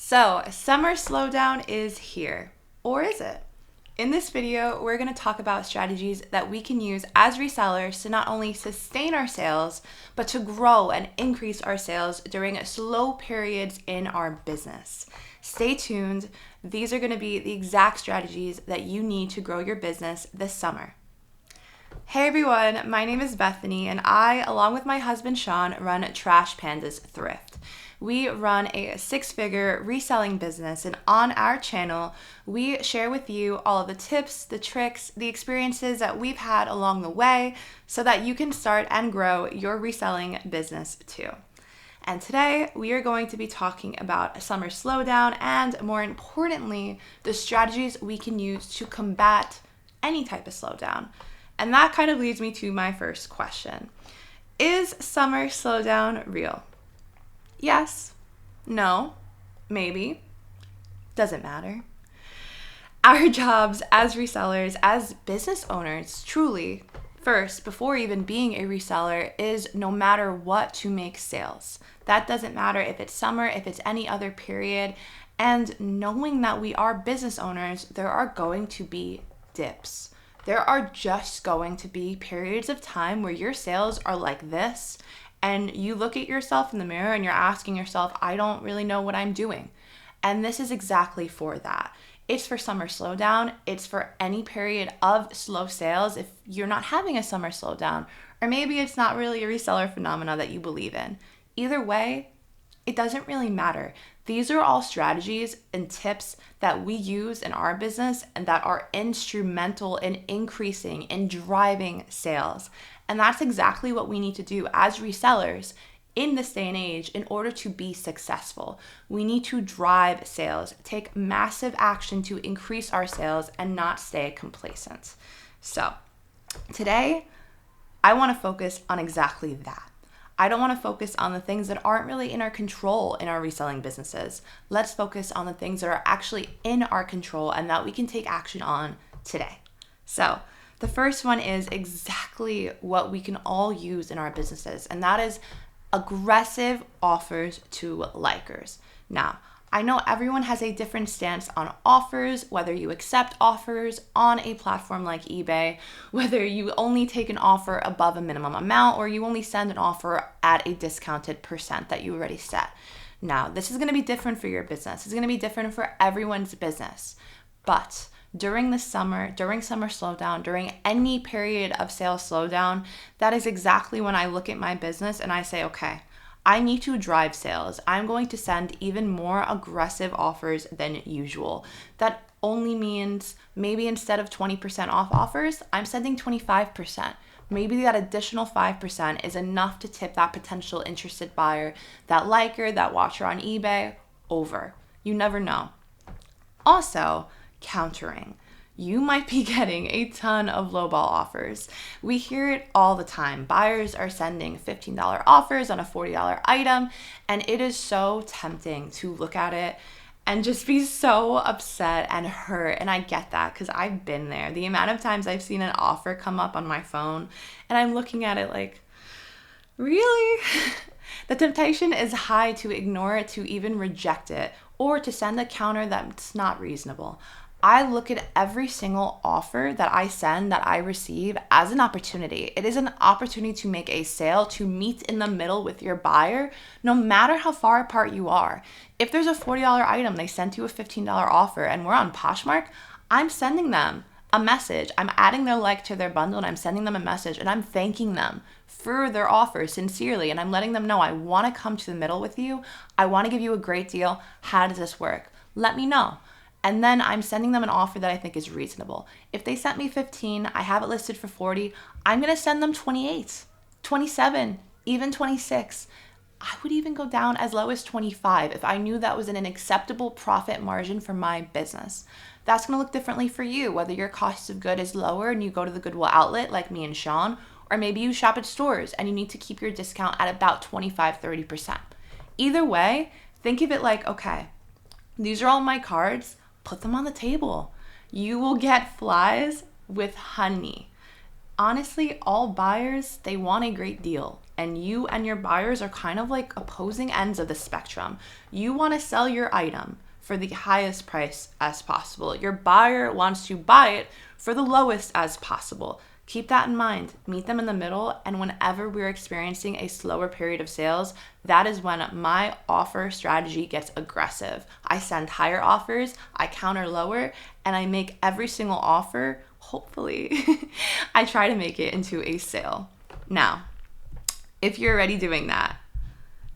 So, summer slowdown is here, or is it? In this video, we're going to talk about strategies that we can use as resellers to not only sustain our sales, but to grow and increase our sales during slow periods in our business. Stay tuned. These are going to be the exact strategies that you need to grow your business this summer. Hey everyone, my name is Bethany, and I, along with my husband Sean, run Trash Pandas Thrift. We run a six-figure reselling business, and on our channel, we share with you all of the tips, the tricks, the experiences that we've had along the way so that you can start and grow your reselling business too. And today, we are going to be talking about a summer slowdown and, more importantly, the strategies we can use to combat any type of slowdown. And that kind of leads me to my first question. Is summer slowdown real? Yes, no, maybe, doesn't matter. Our jobs as resellers, as business owners, truly, first, before even being a reseller, is no matter what to make sales. That doesn't matter if it's summer, if it's any other period. And knowing that we are business owners, there are going to be dips. There are just going to be periods of time where your sales are like this, and you look at yourself in the mirror and you're asking yourself, I don't really know what I'm doing. And this is exactly for that. It's for summer slowdown. It's for any period of slow sales if you're not having a summer slowdown, or maybe it's not really a reseller phenomena that you believe in. Either way, it doesn't really matter. These are all strategies and tips that we use in our business and that are instrumental in increasing and driving sales. And that's exactly what we need to do as resellers in this day and age in order to be successful. We need to drive sales, take massive action to increase our sales and not stay complacent. So today, I want to focus on exactly that. I don't want to focus on the things that aren't really in our control in our reselling businesses. Let's focus on the things that are actually in our control and that we can take action on today. So the first one is exactly what we can all use in our businesses, and that is aggressive offers to likers. Now, I know everyone has a different stance on offers, whether you accept offers on a platform like eBay, whether you only take an offer above a minimum amount, or you only send an offer at a discounted percent that you already set. Now, this is going to be different for your business. It's going to be different for everyone's business. But during summer slowdown, during any period of sales slowdown, that is exactly when I look at my business and I say, okay, I need to drive sales. I'm going to send even more aggressive offers than usual. That only means maybe instead of 20% off offers, I'm sending 25%. Maybe that additional 5% is enough to tip that potential interested buyer, that liker, that watcher on eBay over. You never know. Also, countering. You might be getting a ton of lowball offers. We hear it all the time. Buyers are sending $15 offers on a $40 item, and it is so tempting to look at it and just be so upset and hurt. And I get that because I've been there. The amount of times I've seen an offer come up on my phone and I'm looking at it like, really? The temptation is high to ignore it, to even reject it, or to send a counter that's not reasonable. I look at every single offer that I send, that I receive, as an opportunity. It is an opportunity to make a sale, to meet in the middle with your buyer, no matter how far apart you are. If there's a $40 item, they sent you a $15 offer, and we're on Poshmark, I'm sending them a message. I'm adding their like to their bundle, and I'm sending them a message, and I'm thanking them for their offer sincerely, and I'm letting them know I want to come to the middle with you. I want to give you a great deal. How does this work? Let me know. And then I'm sending them an offer that I think is reasonable. If they sent me 15, I have it listed for 40, I'm going to send them 28, 27, even 26. I would even go down as low as 25 if I knew that was in an acceptable profit margin for my business. That's going to look differently for you, whether your cost of good is lower and you go to the Goodwill outlet like me and Sean, or maybe you shop at stores and you need to keep your discount at about 25-30%. Either way, think of it like, okay, these are all my cards. Put them on the table. You will get flies with honey. honestly, all buyers, they want a great deal. And you and your buyers are kind of like opposing ends of the spectrum. You want to sell your item for the highest price as possible. Your buyer wants to buy it for the lowest as possible. Keep that in mind. Meet them in the middle. And whenever we're experiencing a slower period of sales, that is when my offer strategy gets aggressive. I send higher offers, I counter lower, and I make every single offer, hopefully, I try to make it into a sale. Now, if you're already doing that,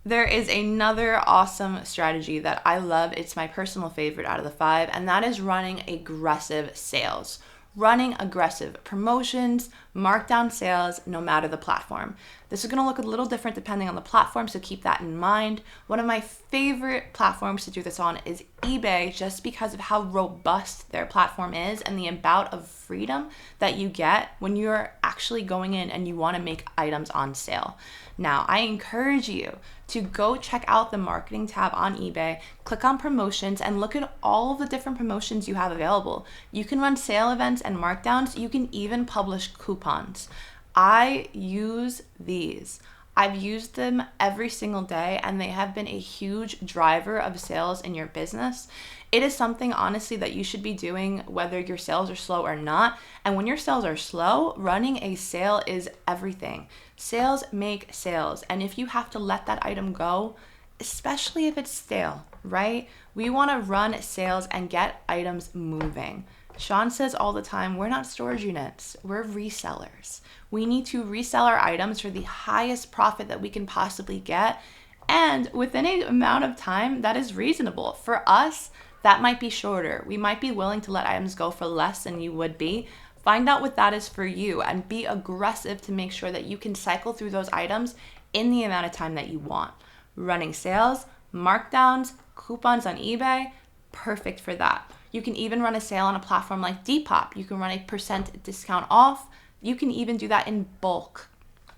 there is another awesome strategy that I love. It's my personal favorite out of the 5, and that is running aggressive sales. Running aggressive promotions, markdown sales, no matter the platform. This is going to look a little different depending on the platform, so keep that in mind. One of my favorite platforms to do this on is eBay, just because of how robust their platform is and the amount of freedom that you get when you're actually going in and you want to make items on sale. Now, I encourage you to go check out the marketing tab on eBay, click on promotions, and look at all of the different promotions you have available. You can run sale events and markdowns. You can even publish coupons. I use these. I've used them every single day, and they have been a huge driver of sales in your business. It is something, honestly, that you should be doing whether your sales are slow or not. And when your sales are slow, running a sale is everything. Sales make sales. And if you have to let that item go, especially if it's stale, right? We want to run sales and get items moving. Sean says all the time, we're not storage units, we're resellers. We need to resell our items for the highest profit that we can possibly get, and within an amount of time that is reasonable. For us, that might be shorter. We might be willing to let items go for less than you would be. Find out what that is for you and be aggressive to make sure that you can cycle through those items in the amount of time that you want. Running sales, markdowns, coupons on eBay, perfect for that. You can even run a sale on a platform like Depop. You can run a % discount off. You can even do that in bulk.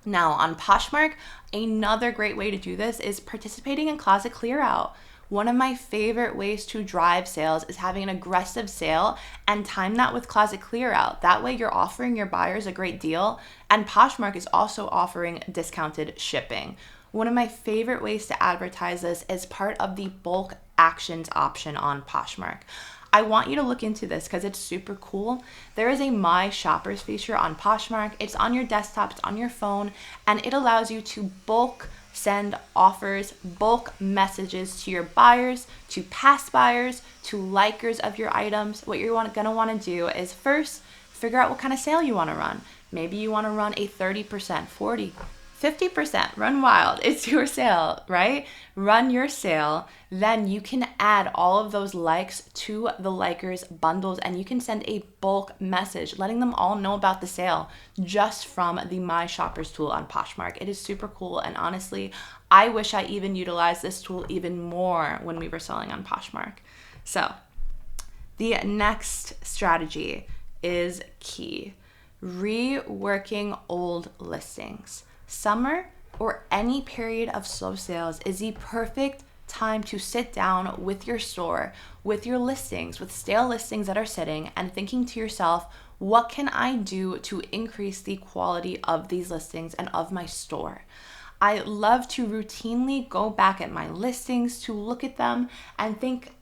Now on Poshmark, another great way to do this is participating in closet clear out. One of my favorite ways to drive sales is having an aggressive sale and time that with closet clear out. That way you're offering your buyers a great deal, and Poshmark is also offering discounted shipping. One of my favorite ways to advertise this is part of the bulk actions option on Poshmark. I want you to look into this because it's super cool. There is a My Shoppers feature on Poshmark. It's on your desktop, it's on your phone, and it allows you to bulk send offers, bulk messages to your buyers, to past buyers, to likers of your items. What you're gonna wanna do is first figure out what kind of sale you wanna run. Maybe you wanna run a 30%, 40%, 50%, run wild. It's your sale, right? Run your sale. Then you can add all of those likes to the likers bundles, and you can send a bulk message letting them all know about the sale just from the My Shoppers tool on Poshmark. It is super cool, and honestly, I wish I even utilized this tool even more when we were selling on Poshmark. So the next strategy is key. Reworking old listings. Summer or any period of slow sales is the perfect time to sit down with your store, with your listings, with stale listings that are sitting, and thinking to yourself, what can I do to increase the quality of these listings and of my store? I love to routinely go back at my listings to look at them and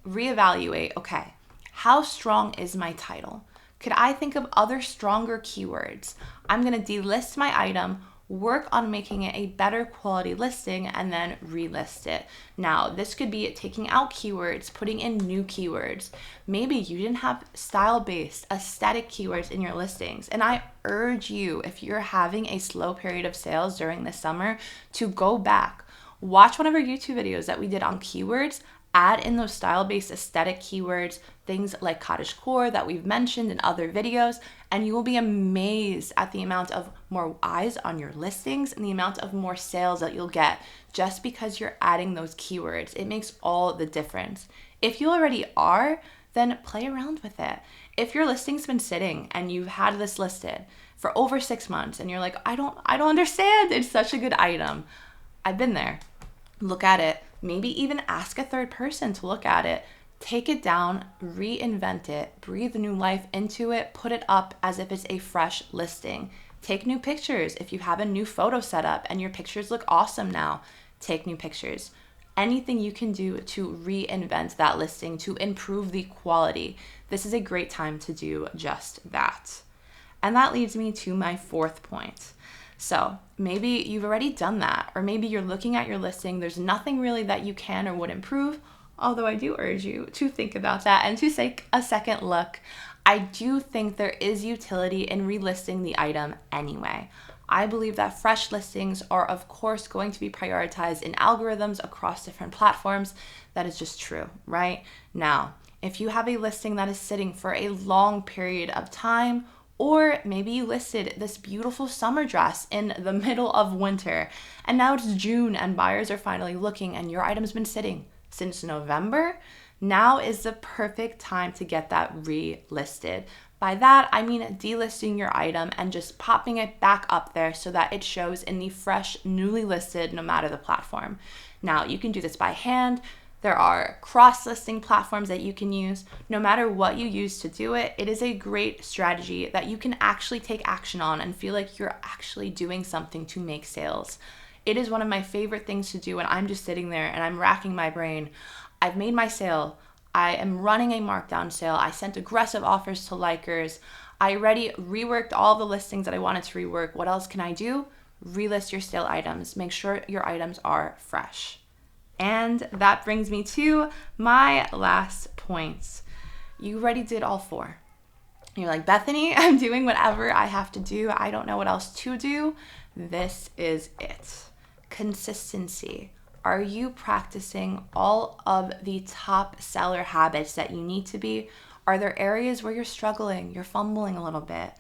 reevaluate, okay, how strong is my title? Could I think of other stronger keywords? I'm gonna delist my item, work on making it a better quality listing, and then relist it. Now, this could be taking out keywords, putting in new keywords. Maybe you didn't have style-based, aesthetic keywords in your listings. And I urge you, if you're having a slow period of sales during the summer, to go back, watch one of our YouTube videos that we did on keywords, add in those style-based aesthetic keywords, things like cottagecore that we've mentioned in other videos, and you will be amazed at the amount of more eyes on your listings and the amount of more sales that you'll get just because you're adding those keywords. It makes all the difference. If you already are, then play around with it. If your listing's been sitting and you've had this listed for over 6 months and you're like, I don't understand, it's such a good item. I've been there. Look at it. Maybe even ask a third person to look at it. Take it down, reinvent it, breathe new life into it, put it up as if it's a fresh listing. Take new pictures. If you have a new photo set up and your pictures look awesome now, take new pictures. Anything you can do to reinvent that listing, to improve the quality, this is a great time to do just that. And that leads me to my fourth point. So maybe you've already done that, or maybe you're looking at your listing, there's nothing really that you can or would improve, although I do urge you to think about that and to take a second look. I do think there is utility in relisting the item anyway. I believe that fresh listings are, of course, going to be prioritized in algorithms across different platforms. That is just true, right? Now, if you have a listing that is sitting for a long period of time, or maybe you listed this beautiful summer dress in the middle of winter, and now it's June and buyers are finally looking and your item's been sitting since November, now is the perfect time to get that relisted. By that, I mean delisting your item and just popping it back up there so that it shows in the fresh, newly listed, no matter the platform. Now, you can do this by hand. There are cross-listing platforms that you can use. No matter what you use to do it, it is a great strategy that you can actually take action on and feel like you're actually doing something to make sales. It is one of my favorite things to do when I'm just sitting there and I'm racking my brain. I've made my sale. I am running a markdown sale. I sent aggressive offers to likers. I already reworked all the listings that I wanted to rework. What else can I do? Relist your stale items. Make sure your items are fresh. And that brings me to my last points. You already did all four. You're like, Bethany, I'm doing whatever I have to do. I don't know what else to do. This is it. Consistency. Are you practicing all of the top seller habits that you need to be? Are there areas where you're struggling, you're fumbling a little bit?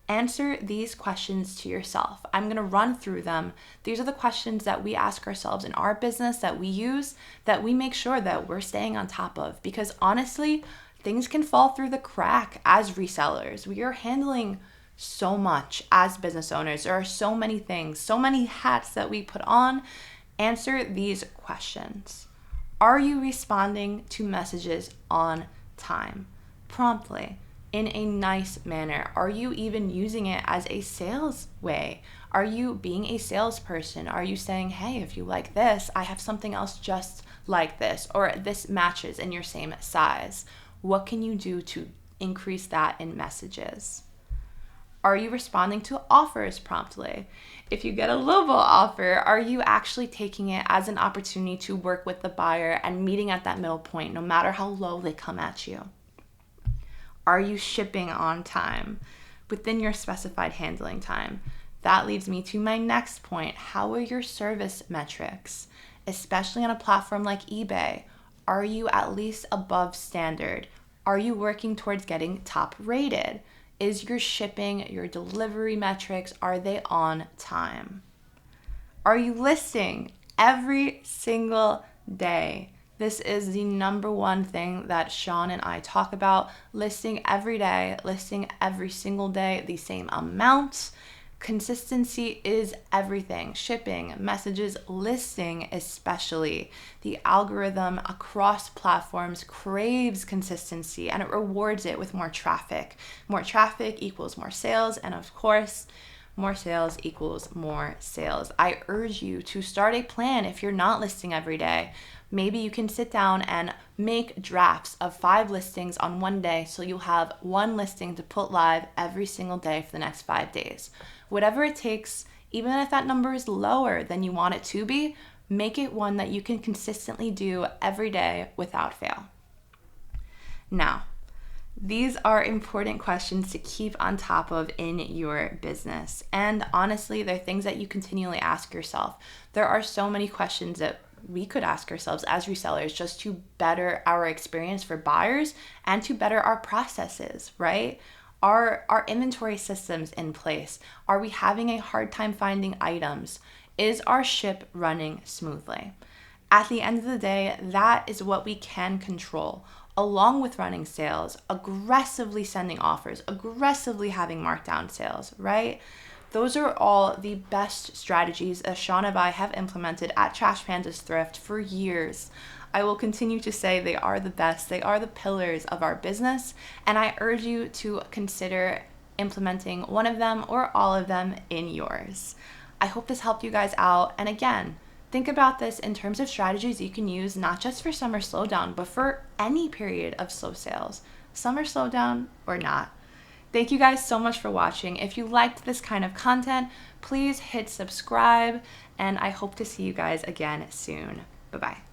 Answer these questions to yourself. I'm going to run through them. These are the questions that we ask ourselves in our business, that we use, that we make sure that we're staying on top of. Because honestly, things can fall through the crack as resellers. We are handling so much as business owners. There are so many things, so many hats that we put on. Answer these questions. Are you responding to messages on time, promptly, in a nice manner? Are you even using it as a sales way? Are you being a salesperson? Are you saying, hey, if you like this, I have something else just like this, or this matches in your same size? What can you do to increase that in messages? Are you responding to offers promptly? If you get a lowball offer, are you actually taking it as an opportunity to work with the buyer and meeting at that middle point, no matter how low they come at you? Are you shipping on time within your specified handling time? That leads me to my next point. How are your service metrics? Especially on a platform like eBay, are you at least above standard? Are you working towards getting top rated? Is your shipping, your delivery metrics, are they on time? Are you listing every single day? This is the number one thing that Sean and I talk about. Listing every day, listing every single day, the same amount. Consistency is everything. Shipping, messages, listing especially. The algorithm across platforms craves consistency and it rewards it with more traffic. More traffic equals more sales, and of course, more sales equals more sales. I urge you to start a plan if you're not listing every day. Maybe you can sit down and make drafts of 5 listings on one day so you'll have 1 listing to put live every single day for the next 5 days. Whatever it takes, even if that number is lower than you want it to be, make it one that you can consistently do every day without fail. Now, these are important questions to keep on top of in your business. And honestly, they're things that you continually ask yourself. There are so many questions that we could ask ourselves as resellers just to better our experience for buyers and to better our processes, right? Are our inventory systems in place? Are we having a hard time finding items? Is our ship running smoothly? At the end of the day, that is what we can control, along with running sales, aggressively sending offers, aggressively having markdown sales, right? Those are all the best strategies that Sean and I have implemented at Trash Pandas Thrift for years. I will continue to say they are the best. They are the pillars of our business, and I urge you to consider implementing one of them or all of them in yours. I hope this helped you guys out. And again, think about this in terms of strategies you can use, not just for summer slowdown, but for any period of slow sales, summer slowdown or not. Thank you guys so much for watching. If you liked this kind of content, please hit subscribe, and I hope to see you guys again soon. Bye-bye.